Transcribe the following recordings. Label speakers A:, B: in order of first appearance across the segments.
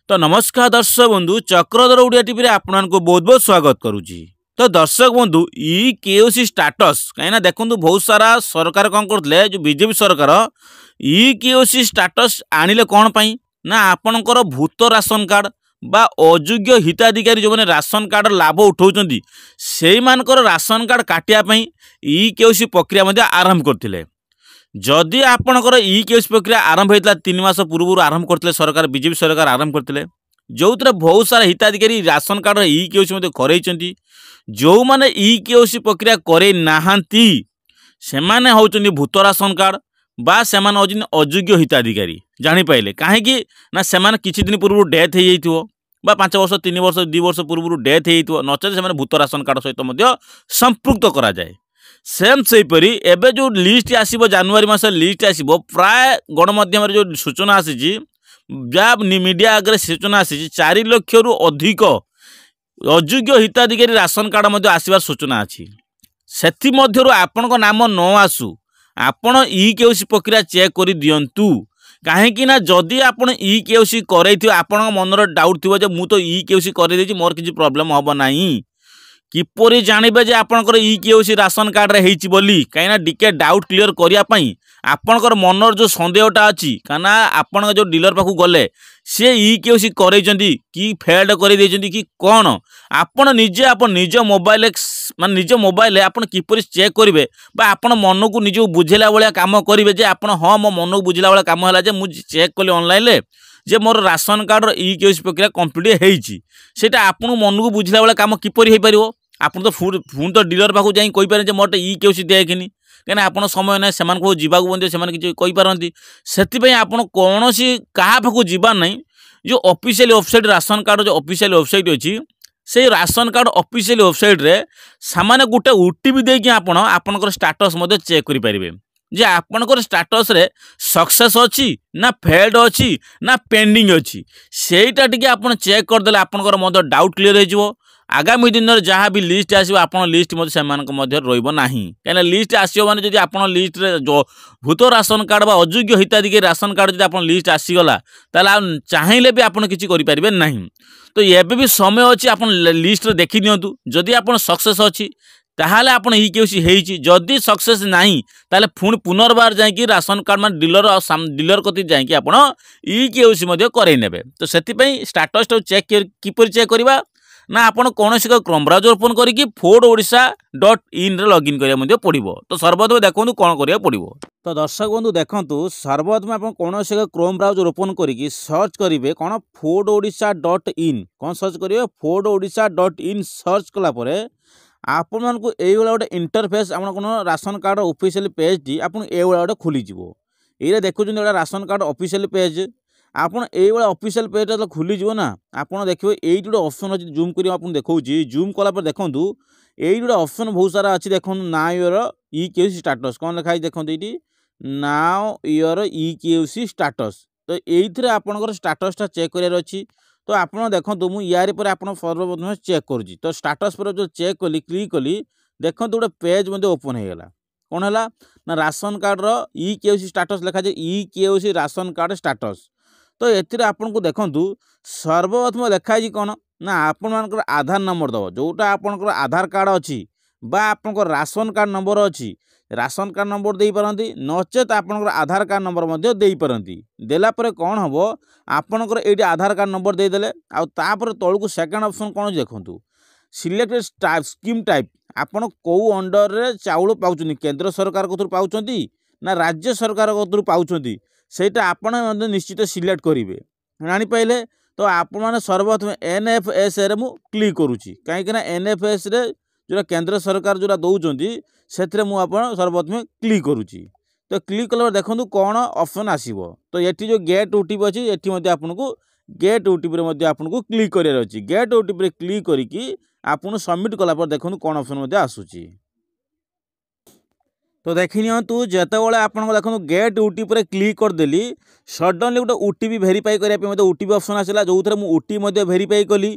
A: तो नमस्कार दर्शक बंधु चक्रधर ओडिया टीवी रे आपको बहुत बहुत स्वागत करुच्ची। तो दर्शक बंधु ई केओसी स्टाटस कहीं देखो बहुत सारा सरकार कौन करते जो बीजेपी सरकार ई केओसी स्टाटस आनिले कौन पाई ना आपणकर भूत राशन कार्ड बा अयोग्य हिताधिकारी जो मैंने राशन कार्ड लाभ उठाउछंती सेई मानकर राशन कार्ड काटिया ई केओसी प्रक्रिया आरंभ करथिले। जदि आपणकर ई केओसी प्रक्रिया आरंभ होता 3 मास पूर्व आरंभ करते सरकार बीजेपी सरकार आरंभ करते जो बहुत सारा हिताधिकारी राशन कार्ड ई केओसी करई जो माने ई केओसी प्रक्रिया करे नाहांती सेमाने होचंदी भूत राशन कार्ड बा सेमाने होचंदी अयोग्य हिताधिकारी जानि पाइले काहेकि ना सेमाने किछि दिन पूर्व डेथ हो जाइथिबो बा 5 वर्ष 3 वर्ष 2 वर्ष पूर्व डेथ हो जाइथिबो नचेत सेमाने भूत राशन कार्ड सहित मध्य संपृक्त करा जाए। सेम सेहीपरी एबे जो लिस्ट आसीबो जनवरी मास लिस्ट आसीबो प्राय गणमाध्यम जो सूचना आसी मीडिया आगे सूचना आसी 4 लाख रु अधिक अयोग्य हिताधिकारी राशन कार्ड मध्य आसबार सूचना अच्छी से मध्य आपण नाम न आसू आपण ई केओसी प्रक्रिया चेक कर दिंतु कहीं जदि आपण ई केओसी करई आपण मनर डाउट थी मु तो ई केओसी कर मोर किसी प्रोब्लेम हम ना किपरि जानबे जे आपनकर ई केओसी राशन कार्ड रे हेची बोली कहीं डिके डाउट क्लियर करने आपनकर मनर जो संदेहटा अच्छी कहीं आपण जो डीलर पाखु गले सी ई केओसी करैचंती कि फेल्ड कर कि कौन आपण निजे आपण निज मोबाइल मान निज मोबाइल आपण किपरि चेक करेंगे आपण मन को निज बुझेला भाया काम करेंगे जे आपण हाँ मो मन को बुझला भाया काम है मुझे चेक कली ऑनलाइन जे मोर राशन कार्ड ई केओसी प्रक्रिया कंप्लीट होती सेटा आपण मन को बुझला भाया काम किपरि हो पारिबो आपण तो पुणी तो डीलर पाखु जाई कहि पारे जे मोटे ई केओसी देकिनी कहीं आपण समय ना सेमान को जीवा बंदे से किसी कहि पारंती सेति आपण कोनोसी कहा पाखु जीवा नहीं जो ऑफिशियल वेबसाइट राशन कार्ड जो ऑफिशियल वेबसाइट अच्छी से राशन कार्ड ऑफिशियल वेबसाइट रे सामान्य गोटे ओटीपी देकी आपणकर स्टाटस मध्य चेक करि परिबे जे आपणकर स्टाटस रे सक्सेस अच्छी ना फेल्ड अच्छी ना पेंडिंग अच्छी सेटा टिके आपण चेक करदेले आपणकर मध्य डाउट क्लियर हो जिवो। आगामी दिन में जहाँ भी लिस्ट आसो आप लिस्ट रहा कहीं लिस्ट आसो मैंने जब आप लिस्ट रे जो भूत राशन कार्ड बा अयोग्य हिताधिकारी राशन कार्ड जब आप लिस्ट आसीगला ताल चाहिए भी आप किसी करें ना। तो एबे भी समय अच्छी आप लिस्ट रे देखी दिंतु जदि आप सक्सेस अच्छी ताहले आपण ई केओसी हेची जदि सक्सेस नहीं ताले पुणी पुनर्बार जाकि राशन कार्ड मान डीलर कति जाकि आपण ई केओसी मध्य करई नेबे। तो सेति पई स्टेटस चेक किपर चेक करबा ना आपण कौन क्रोम ब्राउजर ओपन करके fordodisha.in रे लॉगिन करिया पड़ो। तो सर्वप्रथम देखो कौन करिया पड़ो। तो दर्शक बंधु देखो सर्वप्रथम आप कौन क्रोम ब्राउजर ओपन करके सर्च करेंगे कौन fordodisha.in कौन सर्च करेंगे fordodisha.in सर्च कलापर आपण मानक ये गोटे इंटरफेस आप कौन ration card official page T आप गोटे खोलीज ये देखुं गोटे राशन कार्ड ऑफिशियल पेज आपन ये ऑफिशियल पेज तो खुलीज ना आप देखिए ये गोटे ऑप्शन अच्छी जूम कर आपको देखा जूम कलापर देखूँ ये गोटे ऑप्शन बहुत सारा अच्छी देखो नाउ योर ई केओसी स्टाटस कौन लिखाई देखो ये नाउ योर ई केओसी स्टाटस। तो ये आपंकर स्टाटसटा चेक करार अच्छी तो आप देखो मुझे यार पर आप सर्वप्रथम चेक करुँच। तो स्टाटस पर जो चेक कली क्लिक कली देखो गोटे पेज ओपन हो गला कौन है ना राशन कार्ड रो ई केओसी स्टाटस लिखा जाए ई केओसी राशन कार्ड स्टाटस। तो ये आपन को देखु सर्वप्रथम लिखाई कौन ना आपण मान आधार नंबर दब जोटा आपंकर आधार कार्ड अच्छी बा आपंकर राशन कार्ड नंबर अच्छी राशन कार्ड नंबर दे पारती नचेत आपंकर आधार कार्ड नंबर दे पारती देला परे कौन हम आपंकर ये आधार कार्ड नंबर देदेले आपर तौक सेकेंड ऑप्शन कौन देखूँ सिलेक्टेड स्कीम टाइप आपड़ कौ अंडर रे चाउल पाँच केंद्र सरकार को पाँच ना राज्य सरकार को पाँच सेटा आपण निश्चित सिलेक्ट करेंगे जापारे। तो आपण मैंने सर्वप्रथम NFS रे मु क्लिक करुँची कहीं NFS रे जो केंद्र सरकार जो दौरान से सर्वप्रथम क्लिक करुँची। तो क्लिक कला देखो कौन ऑप्शन आसो तो ये जो गेट ओटीपी अच्छी ये आपको गेट ओटीपी आपको क्लिक करार अच्छी गेट ओटीपी क्लिक करके आप सबमिट कलापर देखो कौन ऑप्शन आसूची। तो देखी नियंतु जेतेबेले आपन देखो गेट ओटीपी क्लिक करदेली सडनली गोटे ओटीपी भेरीफाई करने ओटीपी ऑप्शन आसला जो थी ओटीपी भेरीफाई कली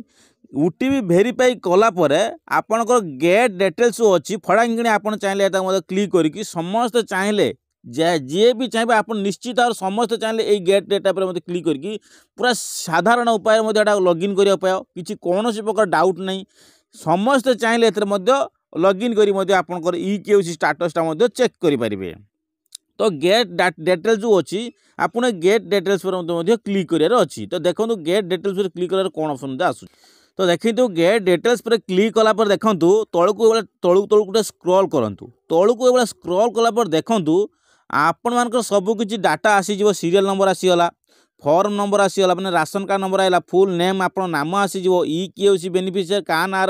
A: ओटीपी भेरीफाई कलापर आपंकर गेट डिटेल्स अच्छी फटांगी आप चाहिए क्लिक करके समस्त चाहिए जी भी चाहिए आप निश्चित और समस्त चाहिए ये गेट डेटा पर मतलब क्लिक करके पूरा साधारण उपाय लॉगिन करने उपाय किसी कौन प्रकार डाउट नहीं समस्ते चाहिए लॉगिन करी आपंकर EKYC स्टाटसटा चेक करेंगे। तो गेट डिटेल्स जो अच्छी आपने गेट डिटेल्स पर क्लिक करार अच्छी। तो देखो गेट डिटेल्स पर क्लिक कर कौन ऑप्शन आस तो देखिए गेट डिटेल्स पर क्लिक कलापर देखूँ तौक तौक गोटे स्क्रॉल करूँ तौक ये स्क्रॉल कलापर देखूँ आपण मान सबकि डाटा आसीज सीरियल नंबर आसीगला फॉर्म नंबर आसीगला मैंने राशन कार्ड नंबर आएगा फुल नेम आप नाम आसीज EKYC बेनिफिशियरी क्या ना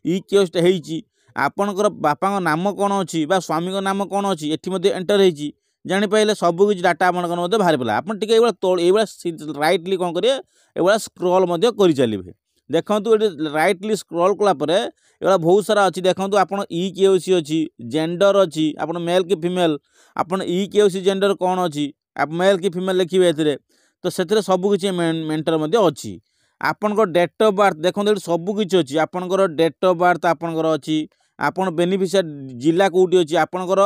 A: EKYC होती आपणकर बापा नाम कौन अच्छी स्वामी नाम कौन अच्छी ये एंटर होती जापारे सबकि डाटा आप बाहर पड़ा आप रईटली कौन करेंगे ये स्क्रॉल कर चलिए। देखो ये रईटली स्क्रॉल कलापर ये बहुत सारा अच्छी देखो आप EKYC अच्छी जेंडर अच्छी आप मेल कि फीमेल आप EKYC जेंडर कौन अच्छी आप मेल कि फीमेल लिखिए तो से सबकि मेंटर अच्छी आपन डेट ऑफ बर्थ देखो ये सबकि अच्छी आपंकर डेट ऑफ बर्थ आपंकर अच्छी आपन बेनिफिशियरी जिला कौटी अच्छी आपंकर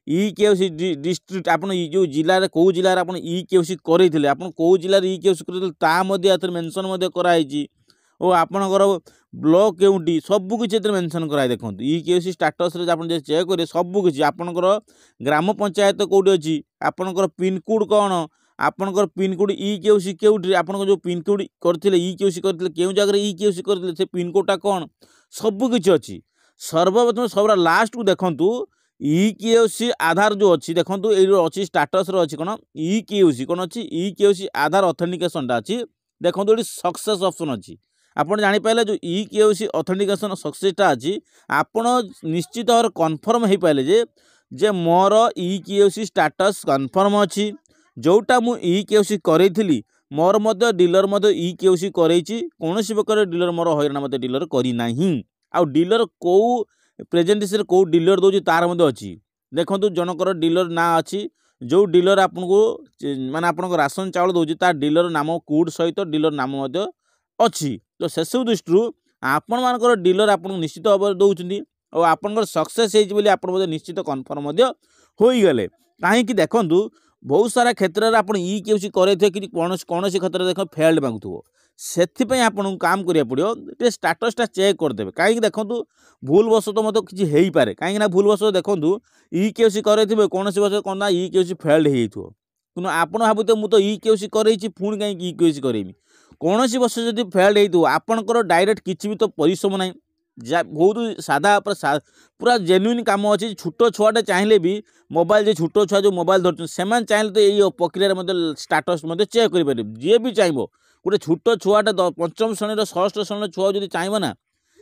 A: EKYC डिस्ट्रिक्ट आप जो जिले कौ जिले आप EKYC करते आप कौ जिले EKYC कर मेनसन कराई और आपणकर ब्लॉक केउटी सबकि मेनसन कराए देखो EKYC स्टाटस आप चेक करेंगे सबकि आपणकर ग्राम पंचायत कौटी अच्छी आपणकर पिनकोड कौन आपणकर पिनकोड EKYC केउटी आप जो पिनकोड करते EKYC करते क्यों जगह EKYC करते से पिनकोडटा कौन सबकि अच्छी। सर्वप्रथम सब लास्ट को देखूँ EKYC आधार जो अच्छी देखो ये अच्छी स्टाटस अच्छी कौन EKYC कौन अच्छी EKYC आधार ऑथेंटिकेशन अच्छी देखो ये सक्सेस ऑप्शन अच्छी आपड़ जापारे जो EKYC ऑथेंटिकेशन सक्सेसटा अच्छी आपण निश्चित भाव कन्फर्म हो पारे जे मोर EKYC स्टाटस कन्फर्म अच्छी जोटा मु EKYC करी मोर डीलर EKYC कौन प्रकार डीलर मोर हईराण डीलर करना आउ डीलर कौ प्रेजेंटेशन कौ डीलर दूसरी तार अच्छी देखो जनकर डीलर ना अच्छी जो डीलर आपको माने आपको राशन चाउल दूसरी तार डीलर नाम कोड सहित डीलर नाम अच्छी। तो से सब दृष्टि आपण मानकर डीलर आपको निश्चित भाव में दौरान और आपंकर सक्सेस होती निश्चित कन्फर्म होगले कहीं देखूँ बहुत सारा क्षेत्र में आप EKYC करे कि कौन क्षेत्र में देख फेल्ड मांगुव से आपको काम करा पड़ो स्टाटसटा चेक करदे कहीं देखूँ भूल वश तो मतलब किसी हो पारे कहीं भूल वश देखूँ EKYC करे कौन वर्ष कौन ना EKYC फेल्ड हो कि आप भावुते मुझे EKYC करे पुणी कहीं EKYC करेमी कौन वर्ष जब फेल्ड हो आपंकर डायरेक्ट किसी भी तो परिश्रम ना बहुत सादा पूरा जेन्युइन काम अच्छी छोट छुआटे चाहिए भी मोबाइल जो छोट छुआ जो मोबाइल धरते से चाहिए तो यही प्रक्रिया स्टाटस चेक करें जी भी चाहिए गोटे छोट छुआटे पंचम श्रेणी षष्ठ श्रेणी छुआ जो चाहिए ना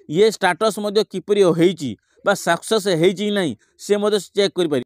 A: ये स्टाटस किपरि होती सक्सेस होती ना सी चेक कर